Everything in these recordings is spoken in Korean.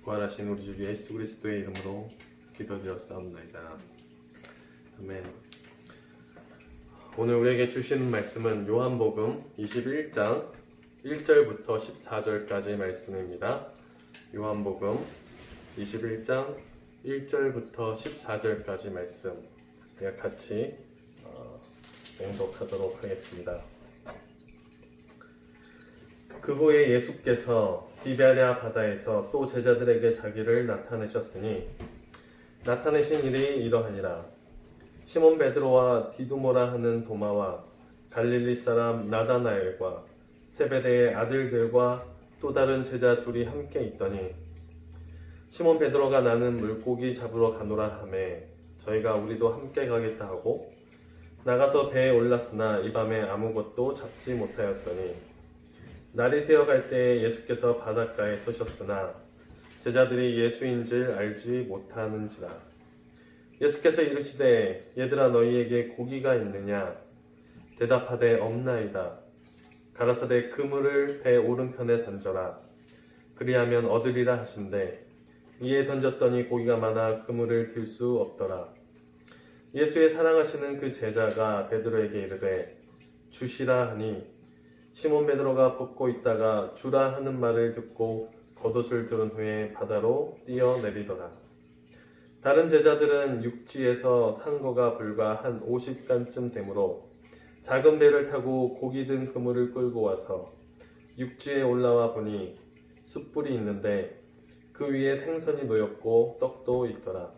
부활하신 우리 주 예수 그리스도의 이름으로 기도드렸사옵나이다. 아멘. 오늘 우리에게 주시는 말씀은 요한복음 21장 1절부터 14절까지 말씀입니다. 요한복음 21장 1절부터 14절까지 말씀 우리가 같이 봉독하도록 하겠습니다. 그 후에 예수께서 디베랴 바다에서 또 제자들에게 자기를 나타내셨으니 나타내신 일이 이러하니라. 시몬 베드로와 디두모라 하는 도마와 갈릴리 사람 나다나엘과 세베대의 아들들과 또 다른 제자 둘이 함께 있더니 시몬 베드로가 나는 물고기 잡으러 가노라 하매 저희가 우리도 함께 가겠다 하고 나가서 배에 올랐으나 이 밤에 아무것도 잡지 못하였더니 날이 새어갈 때에 예수께서 바닷가에 서셨으나 제자들이 예수인 줄 알지 못하는지라. 예수께서 이르시되 얘들아 너희에게 고기가 있느냐? 대답하되 없나이다. 가라사대 그물을 배 오른편에 던져라. 그리하면 얻으리라 하신대 이에 던졌더니 고기가 많아 그물을 들 수 없더라. 예수의 사랑하시는 그 제자가 베드로에게 이르되 주시라 하니 시몬 베드로가 벗고 있다가 주라 하는 말을 듣고 겉옷을 들은 후에 바다로 뛰어내리더라. 다른 제자들은 육지에서 산 거가 불과 한 50간쯤 되므로 작은 배를 타고 고기 든 그물을 끌고 와서 육지에 올라와 보니 숯불이 있는데 그 위에 생선이 놓였고 떡도 있더라.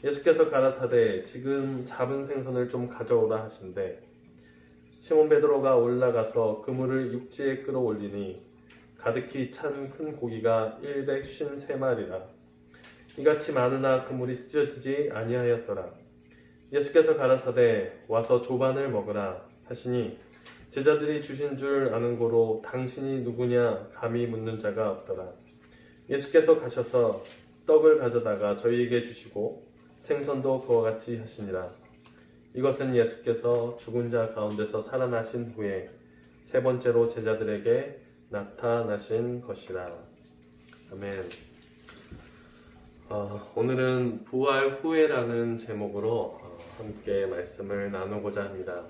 예수께서 가라사대 지금 잡은 생선을 좀 가져오라 하신대 시몬 베드로가 올라가서 그물을 육지에 끌어올리니 가득히 찬 큰 고기가 153마리라. 이같이 많으나 그물이 찢어지지 아니하였더라. 예수께서 가라사대 와서 조반을 먹으라 하시니 제자들이 주신 줄 아는 고로 당신이 누구냐 감히 묻는 자가 없더라. 예수께서 가셔서 떡을 가져다가 저희에게 주시고 생선도 그와 같이 하시니라. 이것은 예수께서 죽은 자 가운데서 살아나신 후에 세 번째로 제자들에게 나타나신 것이라. 아멘. 오늘은 부활 후에라는 제목으로 함께 말씀을 나누고자 합니다.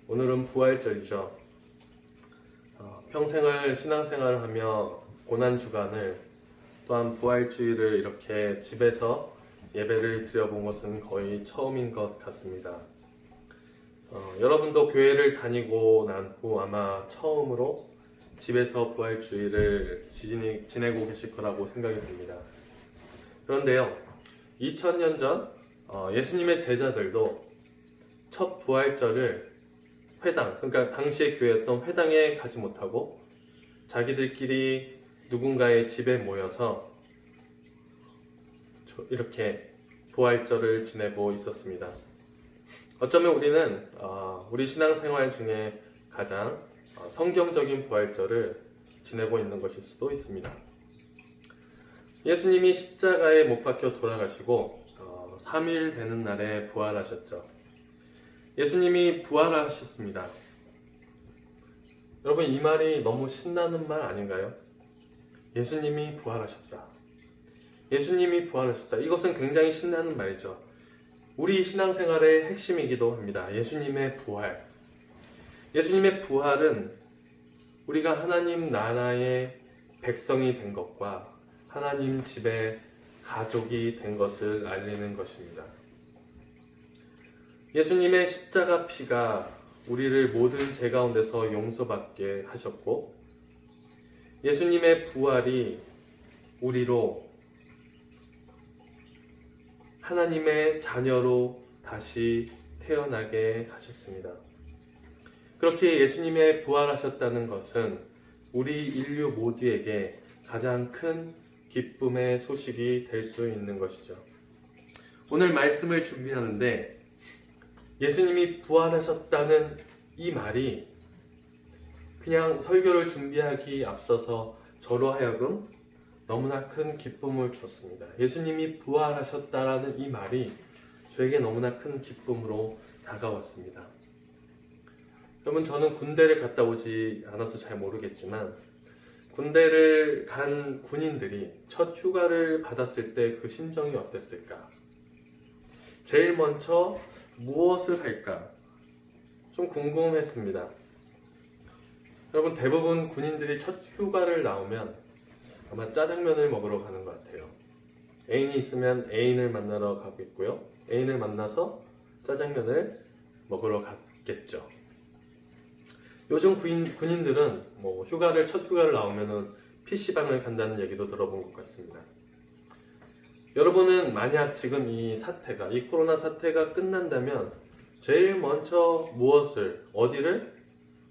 오늘은 부활절이죠. 평생을 신앙생활을 하며 고난주간을 또한 부활주일을 이렇게 집에서 예배를 드려본 것은 거의 처음인 것 같습니다. 여러분도 교회를 다니고 난 후 아마 처음으로 집에서 부활주일을 지내고 계실 거라고 생각이 듭니다. 그런데요, 2000년 전 예수님의 제자들도 첫 부활절을 회당, 그러니까 당시의 교회였던 회당에 가지 못하고 자기들끼리 누군가의 집에 모여서 이렇게 부활절을 지내고 있었습니다. 어쩌면 우리는 우리 신앙생활 중에 가장 성경적인 부활절을 지내고 있는 것일 수도 있습니다. 예수님이 십자가에 못 박혀 돌아가시고 3일 되는 날에 부활하셨죠. 예수님이 부활하셨습니다. 여러분 이 말이 너무 신나는 말 아닌가요? 예수님이 부활하셨다. 예수님이 부활하셨다. 이것은 굉장히 신나는 말이죠. 우리 신앙생활의 핵심이기도 합니다. 예수님의 부활. 예수님의 부활은 우리가 하나님 나라의 백성이 된 것과 하나님 집의 가족이 된 것을 알리는 것입니다. 예수님의 십자가 피가 우리를 모든 죄 가운데서 용서받게 하셨고 예수님의 부활이 우리로 하나님의 자녀로 다시 태어나게 하셨습니다. 그렇게 예수님의 부활하셨다는 것은 우리 인류 모두에게 가장 큰 기쁨의 소식이 될 수 있는 것이죠. 오늘 말씀을 준비하는데 예수님이 부활하셨다는 이 말이 그냥 설교를 준비하기 앞서서 저로 하여금 너무나 큰 기쁨을 주었습니다. 예수님이 부활하셨다라는 이 말이 저에게 너무나 큰 기쁨으로 다가왔습니다. 여러분 저는 군대를 갔다 오지 않아서 잘 모르겠지만 군대를 간 군인들이 첫 휴가를 받았을 때 그 심정이 어땠을까? 제일 먼저 무엇을 할까? 좀 궁금했습니다. 여러분, 대부분 군인들이 첫 휴가를 나오면 아마 짜장면을 먹으러 가는 것 같아요. 애인이 있으면 애인을 만나러 가겠고요. 애인을 만나서 짜장면을 먹으러 갔겠죠. 요즘 군인들은 첫 휴가를 나오면은 PC방을 간다는 얘기도 들어본 것 같습니다. 여러분은 만약 지금 이 코로나 사태가 끝난다면 제일 먼저 무엇을, 어디를,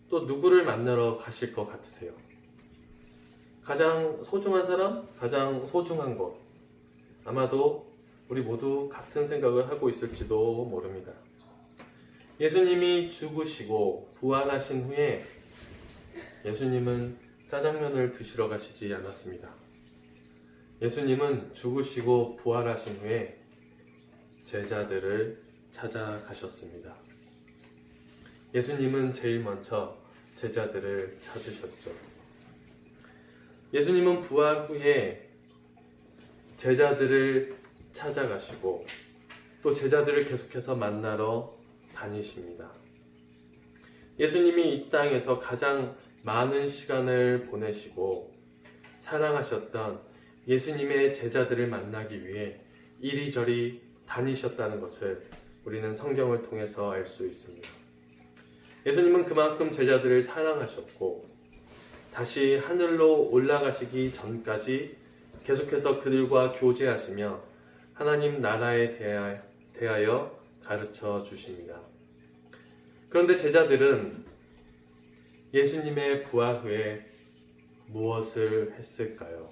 또 누구를 만나러 가실 것 같으세요? 가장 소중한 사람, 가장 소중한 곳. 아마도 우리 모두 같은 생각을 하고 있을지도 모릅니다. 예수님이 죽으시고 부활하신 후에 예수님은 짜장면을 드시러 가시지 않았습니다. 예수님은 죽으시고 부활하신 후에 제자들을 찾아가셨습니다. 예수님은 제일 먼저 제자들을 찾으셨죠. 예수님은 부활 후에 제자들을 찾아가시고 또 제자들을 계속해서 만나러 다니십니다. 예수님이 이 땅에서 가장 많은 시간을 보내시고 사랑하셨던 예수님의 제자들을 만나기 위해 이리저리 다니셨다는 것을 우리는 성경을 통해서 알 수 있습니다. 예수님은 그만큼 제자들을 사랑하셨고 다시 하늘로 올라가시기 전까지 계속해서 그들과 교제하시며 하나님 나라에 대하여 가르쳐 주십니다. 그런데 제자들은 예수님의 부활 후에 무엇을 했을까요?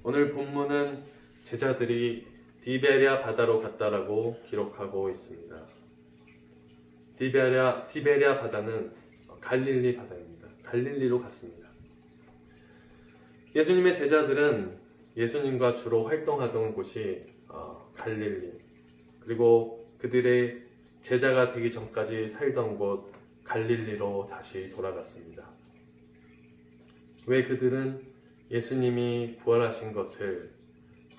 오늘 본문은 제자들이 디베랴 바다로 갔다라고 기록하고 있습니다. 디베랴 바다는 갈릴리 바다입니다. 갈릴리로 갔습니다. 예수님의 제자들은 예수님과 주로 활동하던 곳이 갈릴리, 그리고 그들의 제자가 되기 전까지 살던 곳 갈릴리로 다시 돌아갔습니다. 왜 그들은 예수님이 부활하신 것을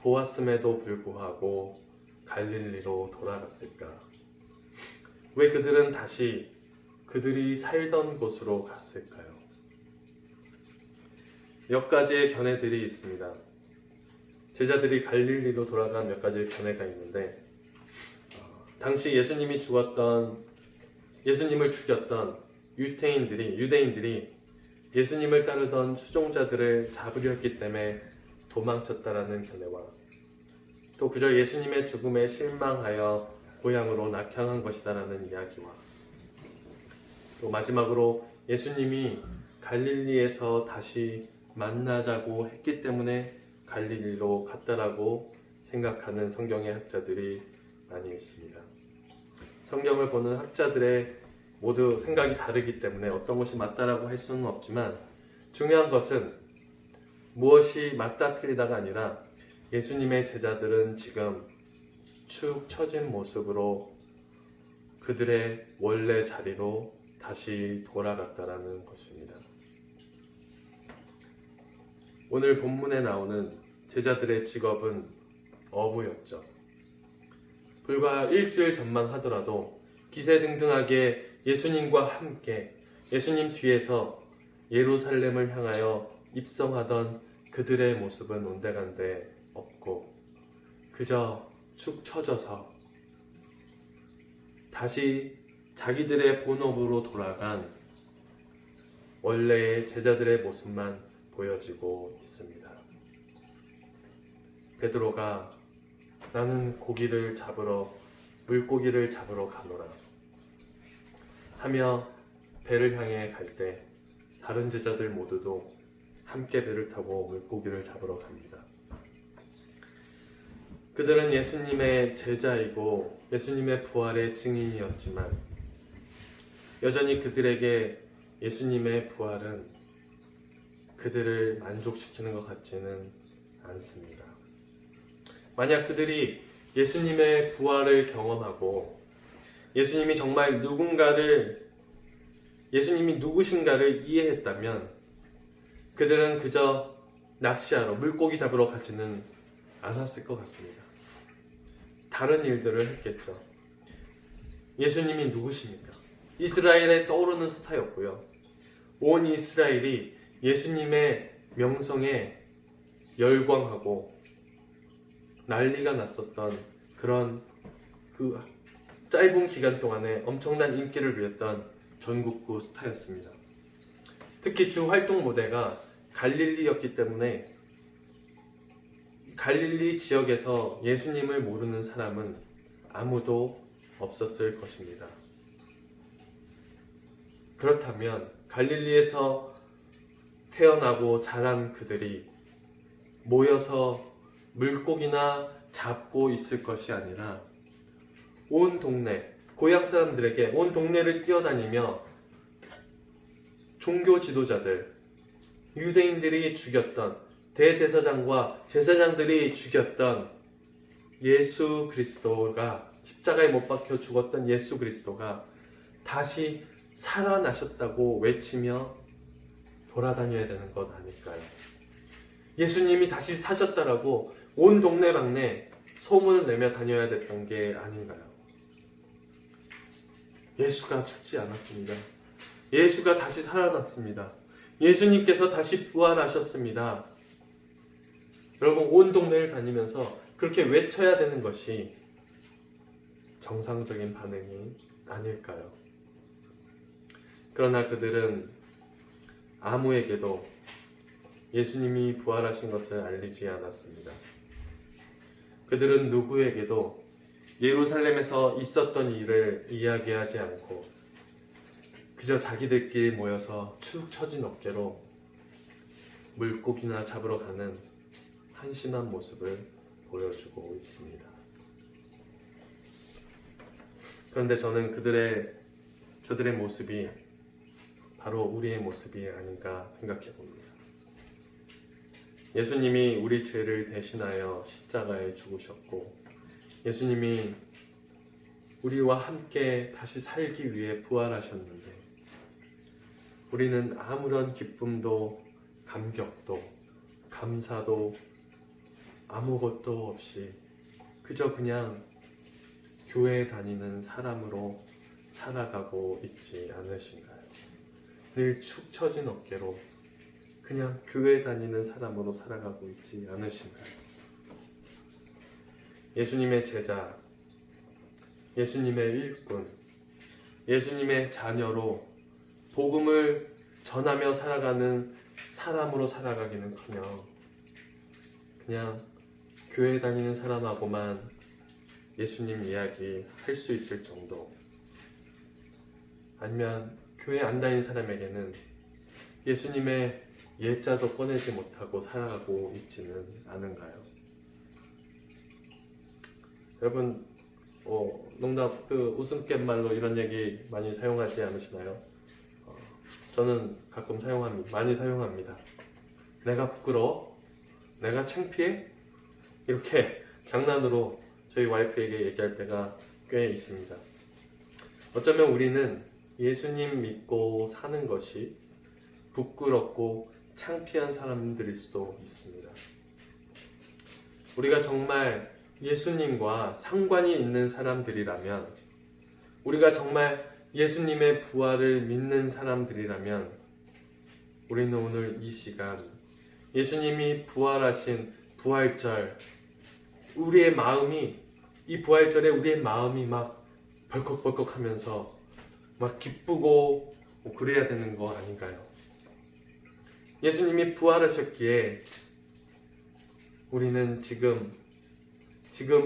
보았음에도 불구하고 갈릴리로 돌아갔을까? 왜 그들은 다시 그들이 살던 곳으로 갔을까요? 몇 가지의 견해들이 있습니다. 제자들이 갈릴리로 돌아간 몇 가지의 견해가 있는데, 당시 예수님을 죽였던 유대인들이 예수님을 따르던 추종자들을 잡으려 했기 때문에 도망쳤다라는 견해와 또 그저 예수님의 죽음에 실망하여 고향으로 낙향한 것이다라는 이야기와 또 마지막으로 예수님이 갈릴리에서 다시 만나자고 했기 때문에 갈릴리로 갔다라고 생각하는 성경의 학자들이 많이 있습니다. 성경을 보는 학자들의 모두 생각이 다르기 때문에 어떤 것이 맞다라고 할 수는 없지만 중요한 것은 무엇이 맞다 틀리다가 아니라 예수님의 제자들은 지금 축 처진 모습으로 그들의 원래 자리로 다시 돌아갔다라는 것입니다. 오늘 본문에 나오는 제자들의 직업은 어부였죠. 불과 일주일 전만 하더라도 기세등등하게 예수님과 함께 예수님 뒤에서 예루살렘을 향하여 입성하던 그들의 모습은 온데간데 없고 그저 축 처져서 다시 자기들의 본업으로 돌아간 원래의 제자들의 모습만 보여지고 있습니다. 베드로가 나는 물고기를 잡으러 가노라 하며 배를 향해 갈 때 다른 제자들 모두도 함께 배를 타고 물고기를 잡으러 갑니다. 그들은 예수님의 제자이고 예수님의 부활의 증인이었지만 여전히 그들에게 예수님의 부활은 그들을 만족시키는 것 같지는 않습니다. 만약 그들이 예수님의 부활을 경험하고 예수님이 정말 예수님이 누구신가를 이해했다면 그들은 그저 낚시하러 물고기 잡으러 가지는 않았을 것 같습니다. 다른 일들을 했겠죠. 예수님이 누구십니까? 이스라엘에 떠오르는 스타였고요. 온 이스라엘이 예수님의 명성에 열광하고 난리가 났었던 그런 그 짧은 기간 동안에 엄청난 인기를 누렸던 전국구 스타였습니다. 특히 주 활동 무대가 갈릴리였기 때문에 갈릴리 지역에서 예수님을 모르는 사람은 아무도 없었을 것입니다. 그렇다면 갈릴리에서 태어나고 자란 그들이 모여서 물고기나 잡고 있을 것이 아니라 온 동네, 고향 사람들에게 온 동네를 뛰어다니며 종교 지도자들, 유대인들이 죽였던 대제사장과 제사장들이 죽였던 예수 그리스도가, 십자가에 못 박혀 죽었던 예수 그리스도가 다시 살아나셨다고 외치며 돌아다녀야 되는 것 아닐까요? 예수님이 다시 사셨다라고 온 동네방네 소문을 내며 다녀야 됐던 게 아닌가요? 예수가 죽지 않았습니다. 예수가 다시 살아났습니다. 예수님께서 다시 부활하셨습니다. 여러분, 온 동네를 다니면서 그렇게 외쳐야 되는 것이 정상적인 반응이 아닐까요? 그러나 그들은 아무에게도 예수님이 부활하신 것을 알리지 않았습니다. 그들은 누구에게도 예루살렘에서 있었던 일을 이야기하지 않고 그저 자기들끼리 모여서 축 처진 어깨로 물고기나 잡으러 가는 한심한 모습을 보여주고 있습니다. 그런데 저는 저들의 모습이 바로 우리의 모습이 아닌가 생각해 봅니다. 예수님이 우리 죄를 대신하여 십자가에 죽으셨고, 예수님이 우리와 함께 다시 살기 위해 부활하셨는데, 우리는 아무런 기쁨도 감격도 감사도 아무것도 없이 그저 그냥 교회에 다니는 사람으로 살아가고 있지 않으신가요? 늘 축 처진 어깨로 그냥 교회 다니는 사람으로 살아가고 있지 않으신가요? 예수님의 제자, 예수님의 일꾼, 예수님의 자녀로 복음을 전하며 살아가는 사람으로 살아가기는커녕 그냥 교회 다니는 사람하고만 예수님 이야기 할 수 있을 정도, 아니면 교회 안 다니는 사람에게는 예수님의 예자도 꺼내지 못하고 살아가고 있지는 않은가요? 여러분, 농담, 웃음갟말로 이런 얘기 많이 사용하지 않으시나요? 저는 가끔 많이 사용합니다. 내가 부끄러워? 내가 창피해? 이렇게 장난으로 저희 와이프에게 얘기할 때가 꽤 있습니다. 어쩌면 우리는 예수님 믿고 사는 것이 부끄럽고 창피한 사람들일 수도 있습니다. 우리가 정말 예수님과 상관이 있는 사람들이라면, 우리가 정말 예수님의 부활을 믿는 사람들이라면, 우리는 오늘 이 시간 예수님이 부활하신 부활절, 우리의 마음이, 이 부활절에 우리의 마음이 막 벌컥벌컥 하면서 막 기쁘고 그래야 되는 거 아닌가요? 예수님이 부활하셨기에 우리는 지금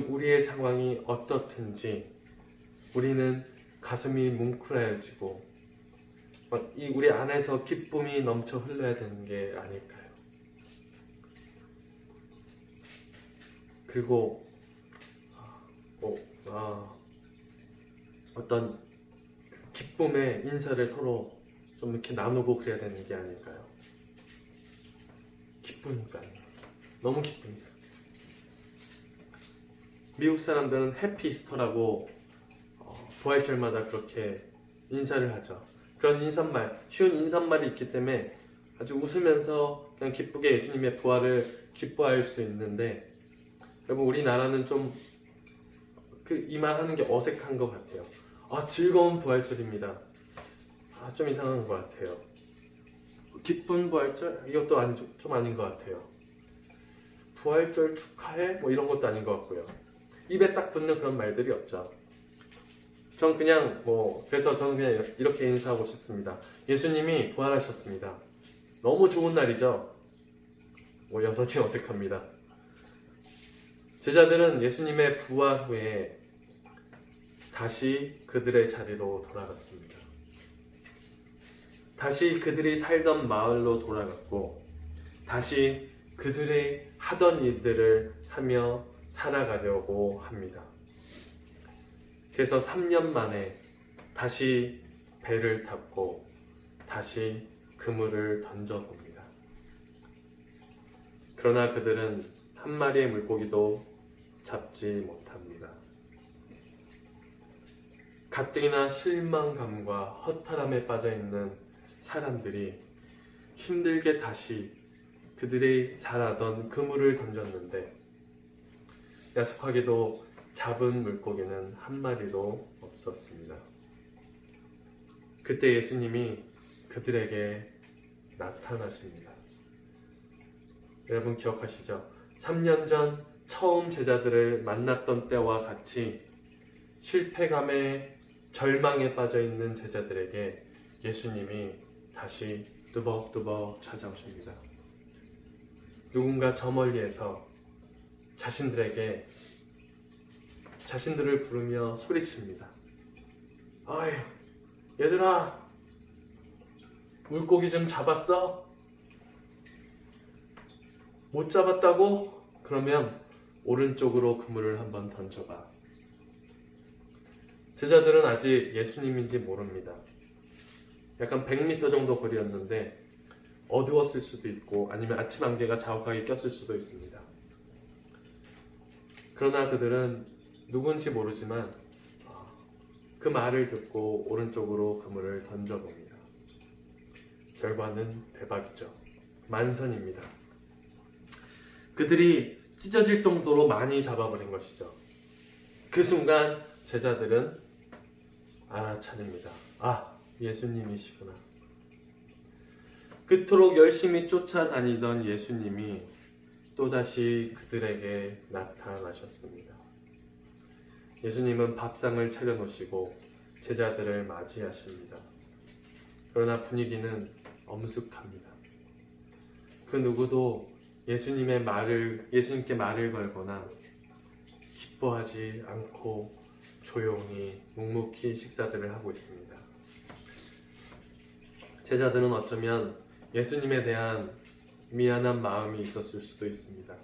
우리의 상황이 어떻든지 우리는 가슴이 뭉클해지고 우리 안에서 기쁨이 넘쳐 흘러야 되는 게 아닐까요? 그리고 어떤 기쁨의 인사를 서로 좀 이렇게 나누고 그래야 되는 게 아닐까요? 기쁘니까요. 너무 기쁘니까. 미국 사람들은 해피이스터라고 부활절마다 그렇게 인사를 하죠. 그런 인사말, 쉬운 인사말이 있기 때문에 아주 웃으면서 그냥 기쁘게 예수님의 부활을 기뻐할 수 있는데, 여러분 우리나라는 좀 이 말하는 게 어색한 것 같아요. 즐거운 부활절입니다. 좀 이상한 것 같아요. 기쁜 부활절? 이것도 좀 아닌 것 같아요. 부활절 축하해? 뭐 이런 것도 아닌 것 같고요. 입에 딱 붙는 그런 말들이 없죠. 그래서 저는 그냥 이렇게 인사하고 싶습니다. 예수님이 부활하셨습니다. 너무 좋은 날이죠? 여전히 어색합니다. 제자들은 예수님의 부활 후에 다시 그들의 자리로 돌아갔습니다. 다시 그들이 살던 마을로 돌아갔고, 다시 그들의 하던 일들을 하며 살아가려고 합니다. 그래서 3년 만에 다시 배를 탔고 다시 그물을 던져봅니다. 그러나 그들은 한 마리의 물고기도 잡지 못합니다. 가뜩이나 실망감과 허탈함에 빠져있는 사람들이 힘들게 다시 그들이 잘하던 그물을 던졌는데, 야속하게도 잡은 물고기는 한 마리도 없었습니다. 그때 예수님이 그들에게 나타나십니다. 여러분 기억하시죠? 3년 전 처음 제자들을 만났던 때와 같이 실패감에 절망에 빠져있는 제자들에게 예수님이 다시 뚜벅뚜벅 찾아오십니다. 누군가 저 멀리에서 자신들을 부르며 소리칩니다. 아이, 얘들아, 물고기 좀 잡았어? 못 잡았다고? 그러면 오른쪽으로 그물을 한번 던져봐. 제자들은 아직 예수님인지 모릅니다. 약간 100m 정도 거리였는데 어두웠을 수도 있고 아니면 아침 안개가 자욱하게 꼈을 수도 있습니다. 그러나 그들은 누군지 모르지만 그 말을 듣고 오른쪽으로 그물을 던져봅니다. 결과는 대박이죠. 만선입니다. 그들이 찢어질 정도로 많이 잡아버린 것이죠. 그 순간 제자들은 알아차립니다. 예수님이시구나. 그토록 열심히 쫓아다니던 예수님이 또다시 그들에게 나타나셨습니다. 예수님은 밥상을 차려놓으시고 제자들을 맞이하십니다. 그러나 분위기는 엄숙합니다. 그 누구도 예수님께 말을 걸거나 기뻐하지 않고 조용히 묵묵히 식사들을 하고 있습니다. 제자들은 어쩌면 예수님에 대한 미안한 마음이 있었을 수도 있습니다.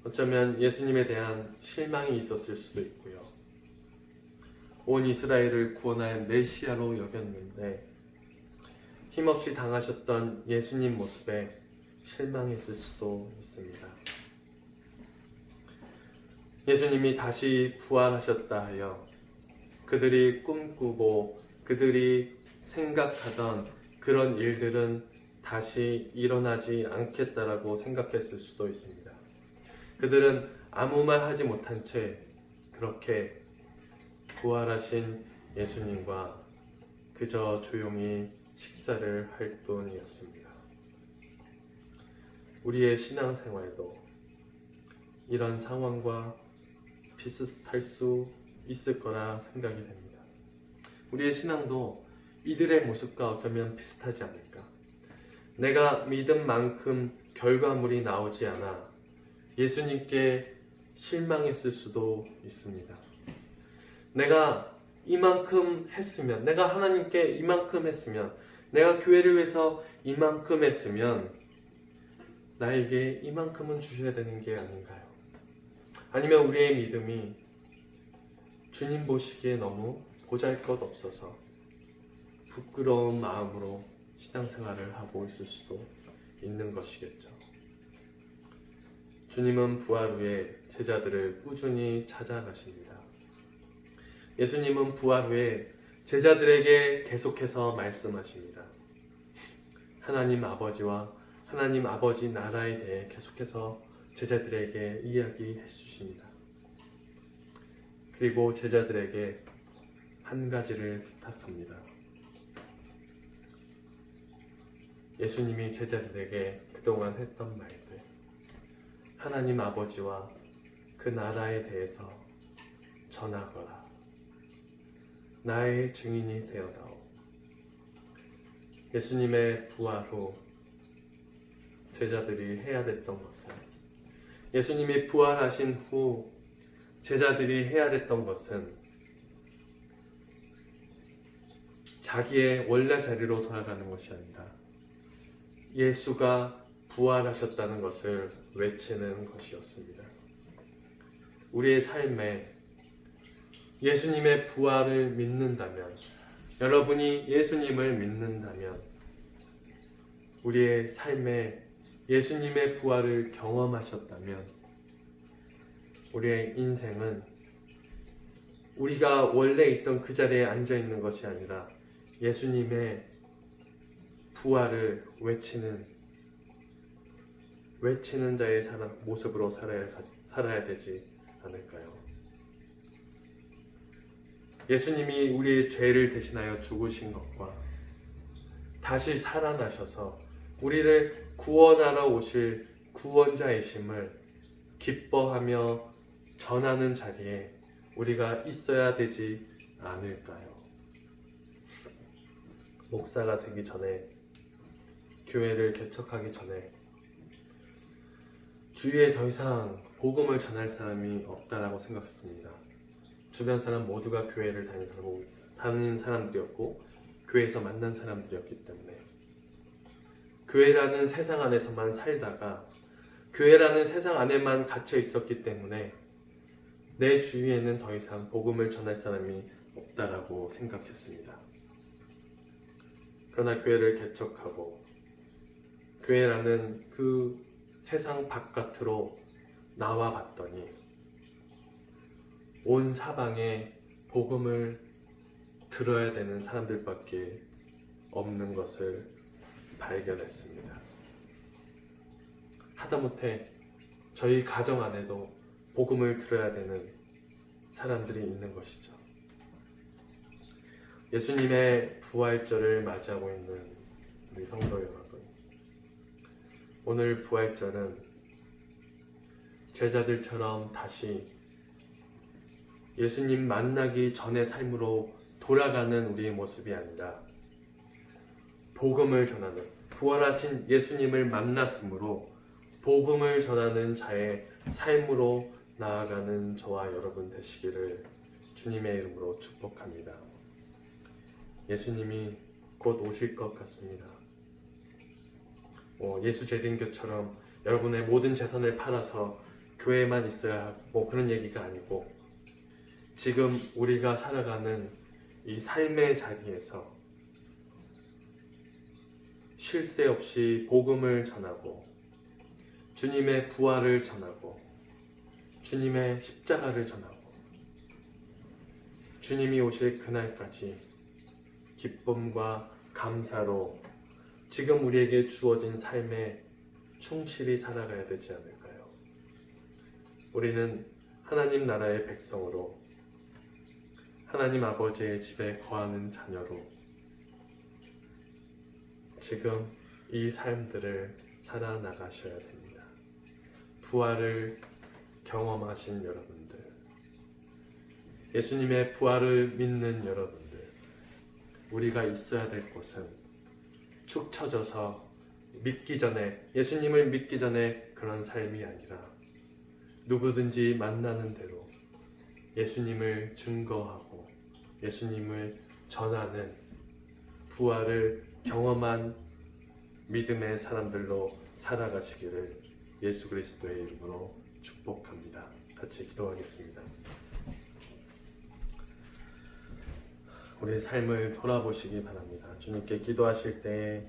어쩌면 예수님에 대한 실망이 있었을 수도 있고요. 온 이스라엘을 구원할 메시아로 여겼는데 힘없이 당하셨던 예수님 모습에 실망했을 수도 있습니다. 예수님이 다시 부활하셨다 하여 그들이 꿈꾸고 그들이 생각하던 그런 일들은 다시 일어나지 않겠다라고 생각했을 수도 있습니다. 그들은 아무 말 하지 못한 채 그렇게 부활하신 예수님과 그저 조용히 식사를 할 뿐이었습니다. 우리의 신앙생활도 이런 상황과 비슷할 수 있을 거라 생각이 됩니다. 우리의 신앙도 이들의 모습과 어쩌면 비슷하지 않을까. 내가 믿은 만큼 결과물이 나오지 않아 예수님께 실망했을 수도 있습니다. 내가 이만큼 했으면, 내가 하나님께 이만큼 했으면, 내가 교회를 위해서 이만큼 했으면 나에게 이만큼은 주셔야 되는 게 아닌가요? 아니면 우리의 믿음이 주님 보시기에 너무 보잘것없어서 부끄러운 마음으로 신앙생활을 하고 있을 수도 있는 것이겠죠. 주님은 부활 후에 제자들을 꾸준히 찾아가십니다. 예수님은 부활 후에 제자들에게 계속해서 말씀하십니다. 하나님 아버지와 하나님 아버지 나라에 대해 계속해서 제자들에게 이야기해 주십니다. 그리고 제자들에게 한 가지를 부탁합니다. 예수님이 제자들에게 그동안 했던 말들, 하나님 아버지와 그 나라에 대해서 전하거라. 나의 증인이 되어다오. 예수님의 부활 후 제자들이 해야 됐던 것은, 예수님이 부활하신 후 제자들이 해야 됐던 것은 자기의 원래 자리로 돌아가는 것이 아니라 예수가 부활하셨다는 것을 외치는 것이었습니다. 우리의 삶에 예수님의 부활을 믿는다면, 여러분이 예수님을 믿는다면, 우리의 삶에 예수님의 부활을 경험하셨다면, 우리의 인생은 우리가 원래 있던 그 자리에 앉아 있는 것이 아니라 예수님의 부활을 외치는 자의 모습으로 살아야 되지 않을까요? 예수님이 우리의 죄를 대신하여 죽으신 것과 다시 살아나셔서 우리를 구원하러 오실 구원자이심을 기뻐하며 전하는 자리에 우리가 있어야 되지 않을까요? 목사가 되기 전에, 교회를 개척하기 전에 주위에 더 이상 복음을 전할 사람이 없다라고 생각했습니다. 주변 사람 모두가 교회를 다니는 사람들이었고 교회에서 만난 사람들이었기 때문에, 교회라는 세상 안에서만 살다가 교회라는 세상 안에만 갇혀 있었기 때문에 내 주위에는 더 이상 복음을 전할 사람이 없다라고 생각했습니다. 그러나 교회를 개척하고 교회라는 그 세상 바깥으로 나와 봤더니 온 사방에 복음을 들어야 되는 사람들밖에 없는 것을 발견했습니다. 하다못해 저희 가정 안에도 복음을 들어야 되는 사람들이 있는 것이죠. 예수님의 부활절을 맞이하고 있는 우리 성도 여러분, 오늘 부활절은 제자들처럼 다시 예수님 만나기 전의 삶으로 돌아가는 우리의 모습이 아니라 복음을 전하는, 부활하신 예수님을 만났으므로 복음을 전하는 자의 삶으로 나아가는 저와 여러분 되시기를 주님의 이름으로 축복합니다. 예수님이 곧 오실 것 같습니다. 예수재림교처럼 여러분의 모든 재산을 팔아서 교회에만 있어야 하고 그런 얘기가 아니고, 지금 우리가 살아가는 이 삶의 자리에서 쉴 새 없이 복음을 전하고 주님의 부활을 전하고 주님의 십자가를 전하고 주님이 오실 그날까지 기쁨과 감사로 지금 우리에게 주어진 삶에 충실히 살아가야 되지 않을까요? 우리는 하나님 나라의 백성으로 하나님 아버지의 집에 거하는 자녀로 지금 이 삶들을 살아나가셔야 됩니다. 부활을 경험하신 여러분들, 예수님의 부활을 믿는 여러분들, 우리가 있어야 될 곳은 축 처져서 믿기 전에, 예수님을 믿기 전에 그런 삶이 아니라 누구든지 만나는 대로 예수님을 증거하고 예수님을 전하는 부활을 경험한 믿음의 사람들로 살아가시기를 예수 그리스도의 이름으로 축복합니다. 같이 기도하겠습니다. 우리의 삶을 돌아보시기 바랍니다. 주님께 기도하실 때